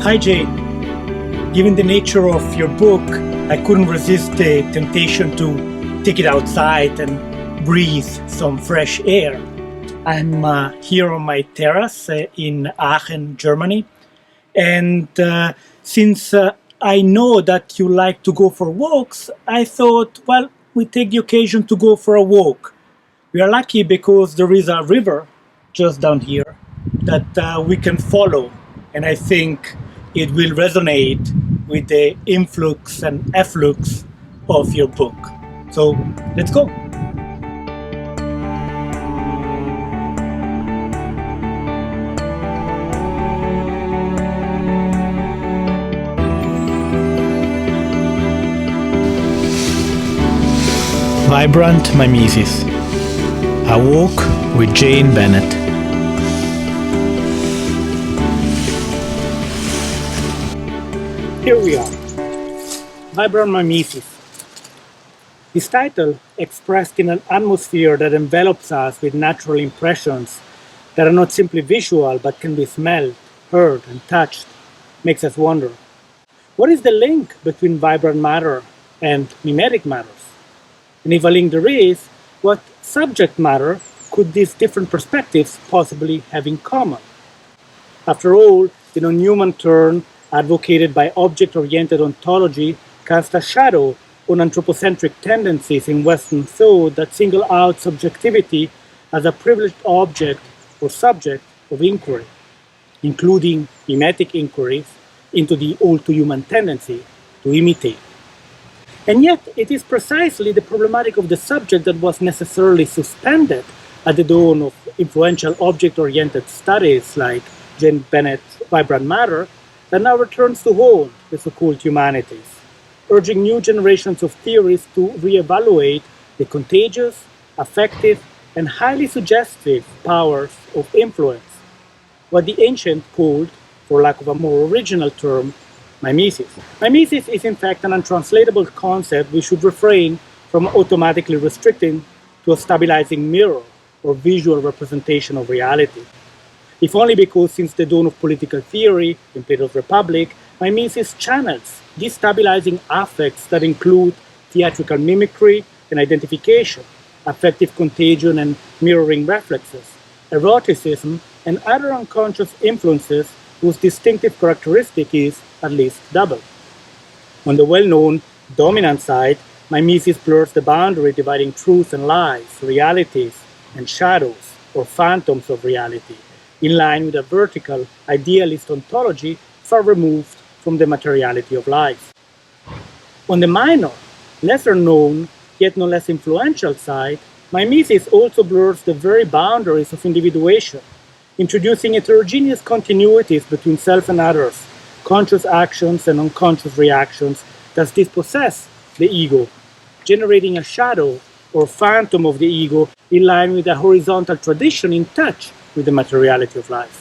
Hi, Jane. Given the nature of your book, I couldn't resist the temptation to take it outside and breathe some fresh air. I'm here on my terrace in Aachen, Germany. And since I know that you like to go for walks, I thought, well, we take the occasion to go for a walk. We are lucky because there is a river just down here that we can follow. And I think it will resonate with the influx and efflux of your book. So let's go. Vibrant Mimesis. A walk with Jane Bennett. Here we are. Vibrant Mimesis. This title, expressed in an atmosphere that envelops us with natural impressions that are not simply visual but can be smelled, heard, and touched, makes us wonder. What is the link between vibrant matter and mimetic matters? And if a link there is, what subject matter could these different perspectives possibly have in common? After all, the non-human turn advocated by object-oriented ontology casts a shadow on anthropocentric tendencies in Western thought that single out subjectivity as a privileged object or subject of inquiry, including mimetic inquiries into the all-too-human tendency to imitate. And yet, it is precisely the problematic of the subject that was necessarily suspended at the dawn of influential object-oriented studies like Jane Bennett's Vibrant Matter that now returns to haunt the so-called humanities, urging new generations of theories to reevaluate the contagious, affective, and highly suggestive powers of influence, what the ancient called, for lack of a more original term, mimesis. Mimesis is in fact an untranslatable concept we should refrain from automatically restricting to a stabilizing mirror or visual representation of reality. If only because since the dawn of political theory in Plato's Republic, mimesis channels destabilizing affects that include theatrical mimicry and identification, affective contagion and mirroring reflexes, eroticism, and other unconscious influences whose distinctive characteristic is at least double. On the well-known dominant side, mimesis blurs the boundary dividing truth and lies, realities and shadows, or phantoms of reality, in line with a vertical, idealist ontology far removed from the materiality of life. On the minor, lesser known, yet no less influential side, mimesis also blurs the very boundaries of individuation, introducing heterogeneous continuities between self and others, conscious actions and unconscious reactions that dispossess the ego, generating a shadow or phantom of the ego in line with a horizontal tradition in touch with the materiality of life.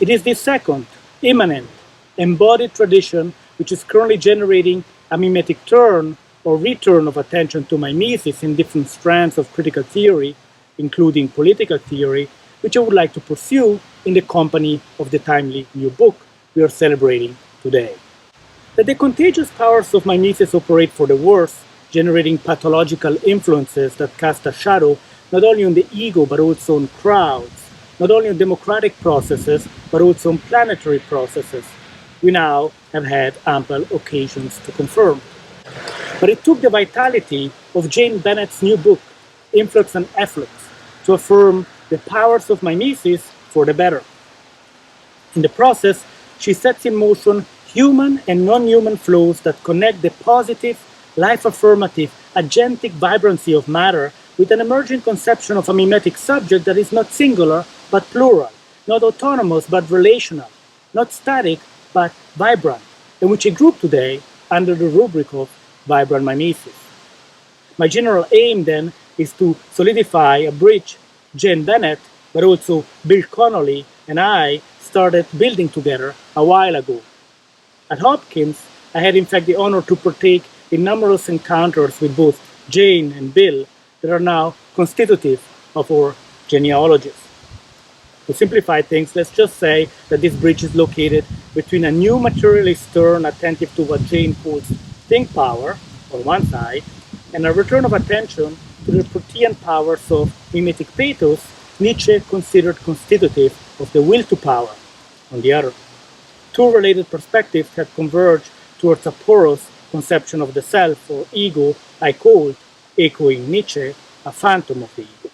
It is this second, immanent, embodied tradition which is currently generating a mimetic turn or return of attention to mimesis in different strands of critical theory, including political theory, which I would like to pursue in the company of the timely new book we are celebrating today. That the contagious powers of mimesis operate for the worse, generating pathological influences that cast a shadow not only on the ego but also on crowds, not only on democratic processes but also on planetary processes, we now have had ample occasions to confirm. But it took the vitality of Jane Bennett's new book, Influx and Efflux, to affirm the powers of mimesis for the better. In the process, she sets in motion human and non-human flows that connect the positive, life-affirmative, agentic vibrancy of matter with an emerging conception of a mimetic subject that is not singular but plural, not autonomous but relational, not static but vibrant, and which I group today under the rubric of vibrant mimesis. My general aim then is to solidify a bridge Jane Bennett, but also Bill Connolly and I started building together a while ago. At Hopkins, I had in fact the honor to partake in numerous encounters with both Jane and Bill that are now constitutive of our genealogies. To simplify things, let's just say that this bridge is located between a new materialist turn attentive to what Jane calls think power on one side, and a return of attention to the protean powers of mimetic pathos Nietzsche considered constitutive of the will to power on the other. Two related perspectives have converged towards a porous conception of the self or ego I called, echoing Nietzsche, a phantom of the ego.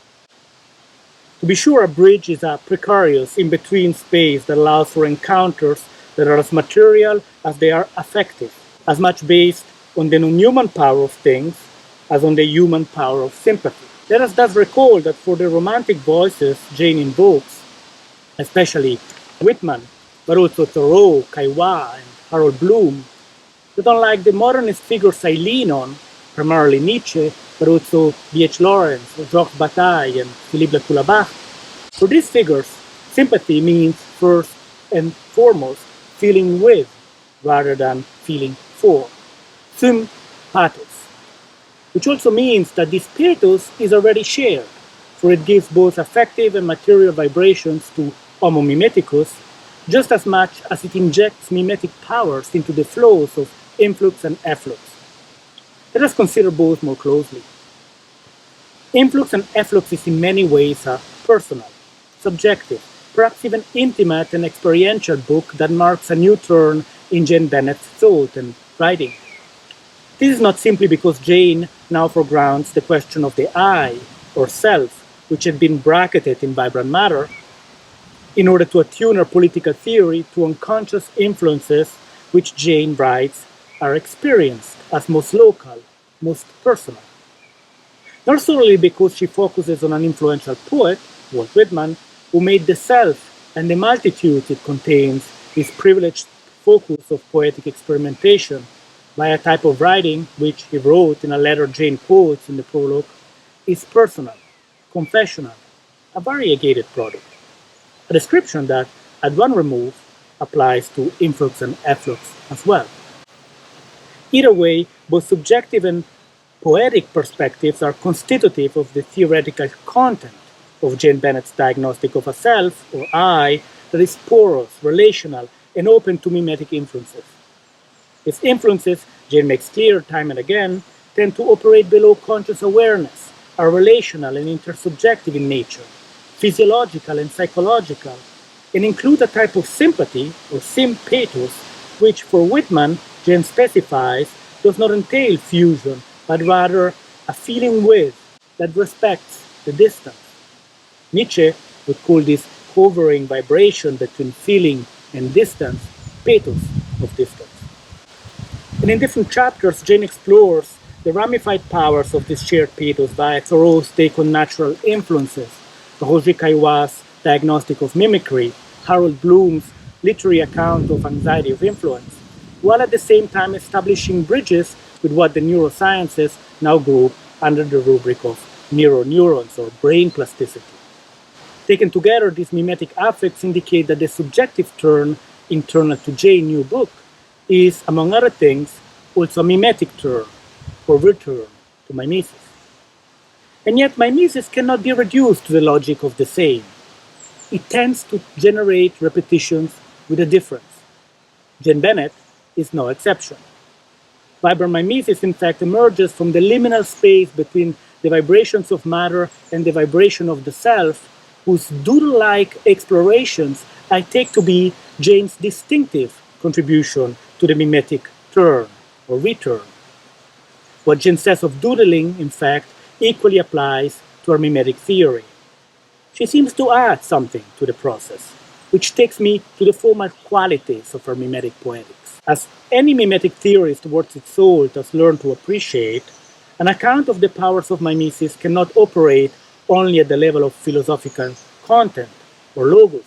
To be sure, a bridge is a precarious in-between space that allows for encounters that are as material as they are affective, as much based on the non-human power of things as on the human power of sympathy. Let us thus recall that for the romantic voices Jane invokes, especially Whitman, but also Thoreau, Kaiwa, and Harold Bloom, that unlike the modernist figures I lean on, primarily Nietzsche, but also B.H. Lawrence, Georges Bataille, and Philippe Lacoulabach, for these figures, sympathy means first and foremost feeling with rather than feeling for. Sympathos, which also means that this pathos is already shared, for it gives both affective and material vibrations to Homo Mimeticus, just as much as it injects mimetic powers into the flows of Influx and Efflux. Let us consider both more closely. Influx and Efflux is in many ways a personal, subjective, perhaps even intimate and experiential book that marks a new turn in Jane Bennett's thought and writing. This is not simply because Jane now foregrounds the question of the I, or self, which had been bracketed in vibrant matter, in order to attune her political theory to unconscious influences which Jane writes are experienced as most local, most personal. Not solely because she focuses on an influential poet, Walt Whitman, who made the self and the multitude it contains his privileged focus of poetic experimentation by a type of writing which, he wrote in a letter Jane quotes in the prologue, is personal, confessional, a variegated product. A description that, at one remove, applies to Influx and Efflux as well. Either way, both subjective and poetic perspectives are constitutive of the theoretical content of Jane Bennett's diagnostic of a self, or I, that is porous, relational, and open to mimetic influences. Its influences, Jane makes clear time and again, tend to operate below conscious awareness, are relational and intersubjective in nature, physiological and psychological, and include a type of sympathy, or sympathos, which for Whitman, Jane specifies, does not entail fusion, but rather a feeling with that respects the distance. Nietzsche would call this hovering vibration between feeling and distance, pathos of distance. And in different chapters, Jane explores the ramified powers of this shared pathos via Thoreau's take on natural influences, Roger Caillois' diagnostic of mimicry, Harold Bloom's literary account of anxiety of influence, while at the same time establishing bridges with what the neurosciences now group under the rubric of mirror neurons or brain plasticity. Taken together, these mimetic affects indicate that the subjective turn internal to Jane's new book is, among other things, also a mimetic turn or return to mimesis. And yet mimesis cannot be reduced to the logic of the same. It tends to generate repetitions with a difference. Jane Bennett is no exception. Vibrant mimesis, in fact, emerges from the liminal space between the vibrations of matter and the vibration of the self, whose doodle-like explorations I take to be Jane's distinctive contribution to the mimetic turn or return. What Jane says of doodling, in fact, equally applies to her mimetic theory. She seems to add something to the process, which takes me to the formal qualities of her mimetic poetics. As any mimetic theorist worth its salt has learned to appreciate, an account of the powers of mimesis cannot operate only at the level of philosophical content or logos.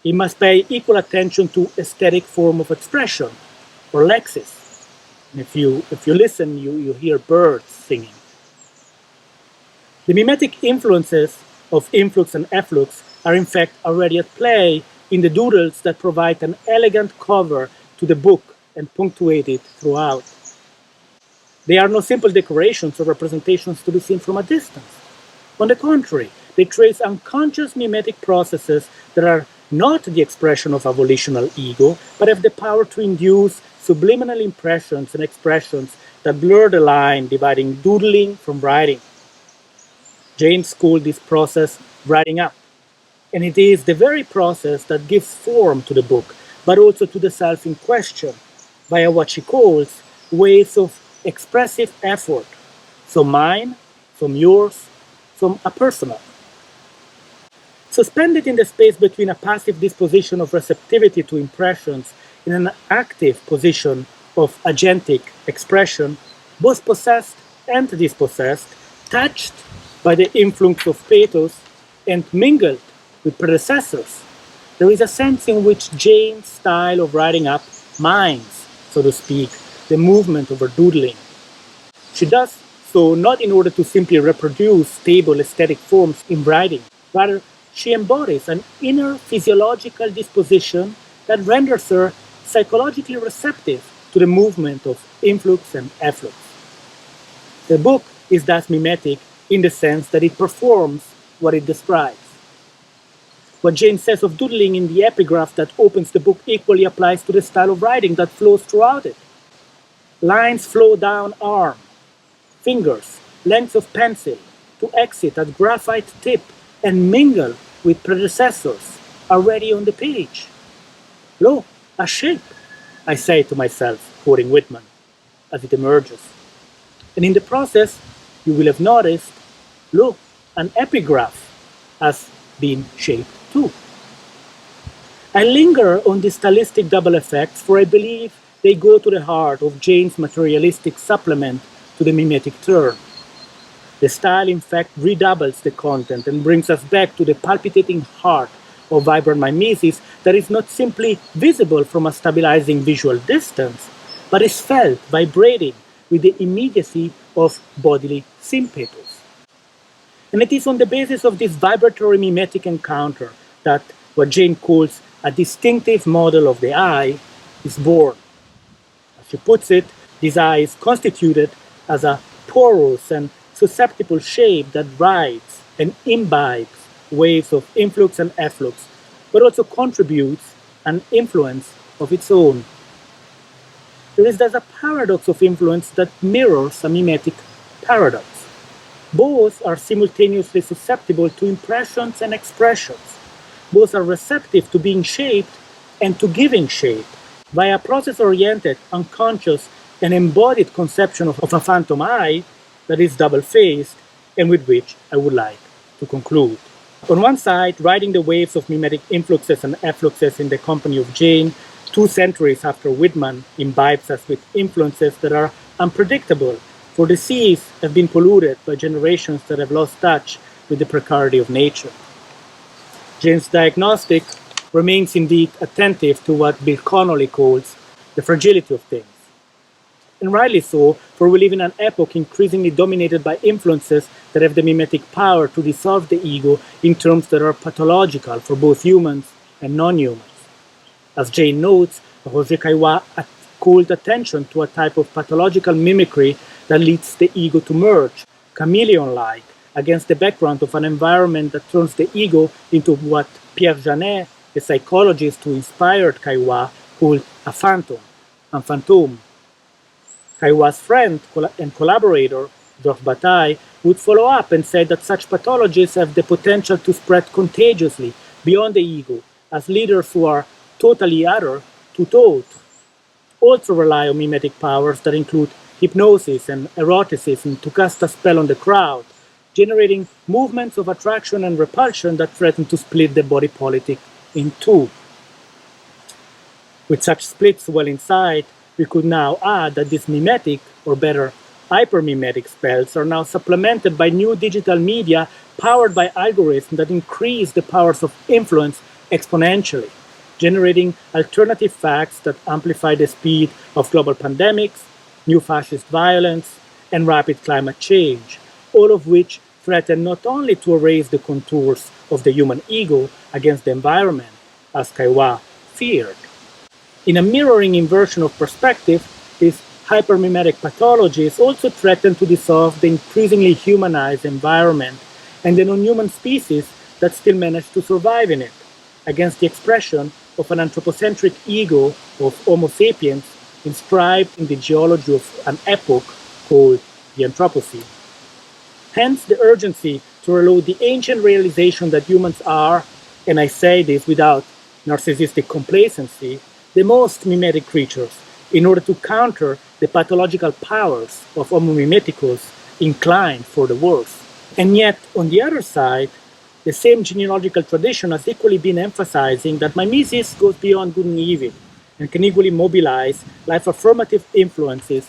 It must pay equal attention to aesthetic form of expression or lexis. And if you listen, you hear birds singing. The mimetic influences of Influx and Efflux are in fact already at play in the doodles that provide an elegant cover to the book and punctuate it throughout. They are no simple decorations or representations to be seen from a distance. On the contrary, They trace unconscious mimetic processes that are not the expression of a volitional ego, but have the power to induce subliminal impressions and expressions that blur the line dividing doodling from writing. James called this process writing up, and it is the very process that gives form to the book, but also to the self in question, via what she calls waves of expressive effort, some mine, some yours, some apersonal. Suspended in the space between a passive disposition of receptivity to impressions and an active position of agentic expression, both possessed and dispossessed, touched by the influx of pathos and mingled with predecessors, there is a sense in which Jane's style of writing up mines, so to speak, the movement of her doodling. She does so not in order to simply reproduce stable aesthetic forms in writing. Rather, she embodies an inner physiological disposition that renders her psychologically receptive to the movement of influx and efflux. The book is thus mimetic in the sense that it performs what it describes. What Jane says of doodling in the epigraph that opens the book equally applies to the style of writing that flows throughout it. Lines flow down arm, fingers, lengths of pencil, to exit at graphite tip and mingle with predecessors already on the page. Lo, a shape, I say to myself, quoting Whitman, as it emerges. And in the process, you will have noticed, lo, an epigraph has been shaped too. I linger on these stylistic double effects, for I believe they go to the heart of Jane's materialistic supplement to the mimetic turn. The style, in fact, redoubles the content and brings us back to the palpitating heart of vibrant mimesis that is not simply visible from a stabilizing visual distance, but is felt vibrating with the immediacy of bodily sympathos. And it is on the basis of this vibratory mimetic encounter that what Jane calls a distinctive model of the eye is born. As she puts it, this eye is constituted as a porous and susceptible shape that rides and imbibes waves of influx and efflux, but also contributes an influence of its own. There is thus a paradox of influence that mirrors a mimetic paradox. Both are simultaneously susceptible to impressions and expressions. Both are receptive to being shaped and to giving shape via a process-oriented, unconscious, and embodied conception of a phantom eye that is double-faced and with which I would like to conclude. On one side, riding the waves of mimetic influxes and effluxes in the company of Jane, 2 centuries after Whitman imbibes us with influences that are unpredictable, for the seas have been polluted by generations that have lost touch with the precarity of nature. Jane's diagnostic remains indeed attentive to what Bill Connolly calls the fragility of things. And rightly so, for we live in an epoch increasingly dominated by influences that have the mimetic power to dissolve the ego in terms that are pathological for both humans and non-humans. As Jane notes, Roger Caillois called attention to a type of pathological mimicry that leads the ego to merge, chameleon-like, against the background of an environment that turns the ego into what Pierre Janet, the psychologist who inspired Caillois, called a phantom, un fantôme. Caillois' friend and collaborator, Georges Bataille, would follow up and say that such pathologies have the potential to spread contagiously beyond the ego, as leaders who are totally other, tout autre, also rely on mimetic powers that include hypnosis and eroticism to cast a spell on the crowd, generating movements of attraction and repulsion that threaten to split the body politic in two. With such splits well inside, we could now add that these mimetic, or better, hypermimetic spells are now supplemented by new digital media powered by algorithms that increase the powers of influence exponentially, generating alternative facts that amplify the speed of global pandemics, new fascist violence, and rapid climate change, all of which threaten not only to erase the contours of the human ego against the environment, as Caillois feared. In a mirroring inversion of perspective, these hypermimetic pathologies also threaten to dissolve the increasingly humanized environment and the non-human species that still manage to survive in it, against the expression of an anthropocentric ego of Homo sapiens inscribed in the geology of an epoch called the Anthropocene. Hence the urgency to reload the ancient realization that humans are, and I say this without narcissistic complacency, the most mimetic creatures, in order to counter the pathological powers of Homo mimeticus inclined for the worse. And yet, on the other side, the same genealogical tradition has equally been emphasizing that mimesis goes beyond good and evil and can equally mobilize life-affirmative influences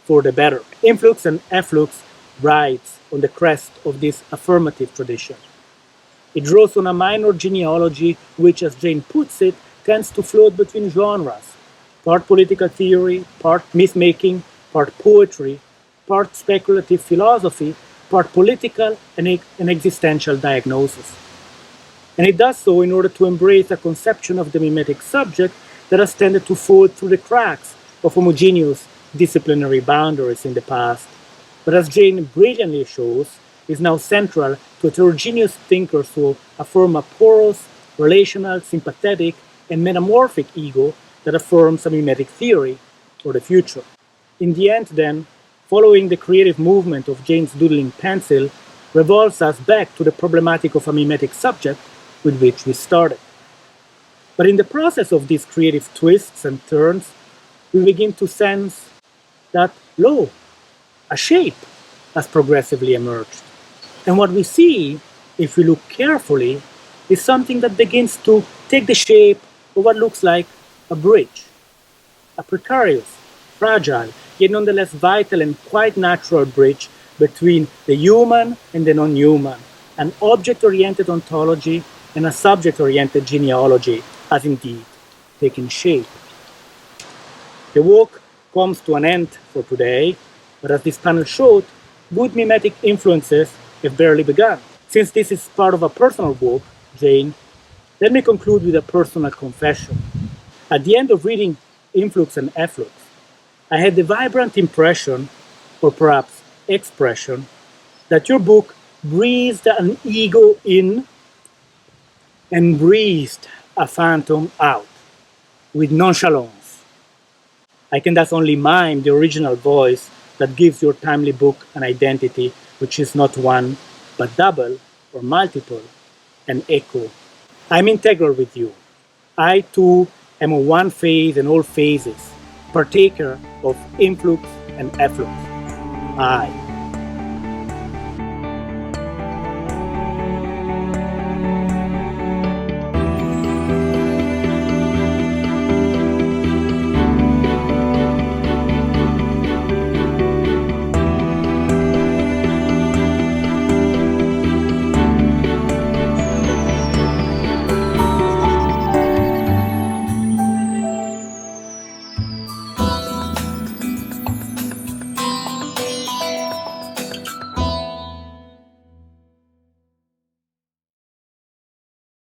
for the better. Influx and Efflux rides on the crest of this affirmative tradition. It draws on a minor genealogy which, as Jane puts it, tends to float between genres, part political theory, part myth-making, part poetry, part speculative philosophy, part political and existential diagnosis. And it does so in order to embrace a conception of the mimetic subject that has tended to fall through the cracks of homogeneous disciplinary boundaries in the past, but as Jane brilliantly shows, is now central to heterogeneous thinkers who affirm a porous, relational, sympathetic, and metamorphic ego that affirms a mimetic theory for the future. In the end, then, following the creative movement of Jane's doodling pencil revolves us back to the problematic of a mimetic subject with which we started. But in the process of these creative twists and turns, we begin to sense that, lo, a shape has progressively emerged. And what we see, if we look carefully, is something that begins to take the shape of what looks like a bridge. A precarious, fragile, yet nonetheless vital and quite natural bridge between the human and the non-human, an object-oriented ontology and a subject-oriented genealogy has indeed taken shape. The walk comes to an end for today, but as this panel showed, good mimetic influences have barely begun. Since this is part of a personal book, Jane, let me conclude with a personal confession. At the end of reading Influx and Efflux, I had the vibrant impression, or perhaps expression, that your book breathed an ego in and breathed a phantom out, with nonchalance. I can thus only mime the original voice that gives your timely book an identity which is not one, but double or multiple, an echo. I'm integral with you. I too am of one phase and all phases, partaker of Influx and Efflux. I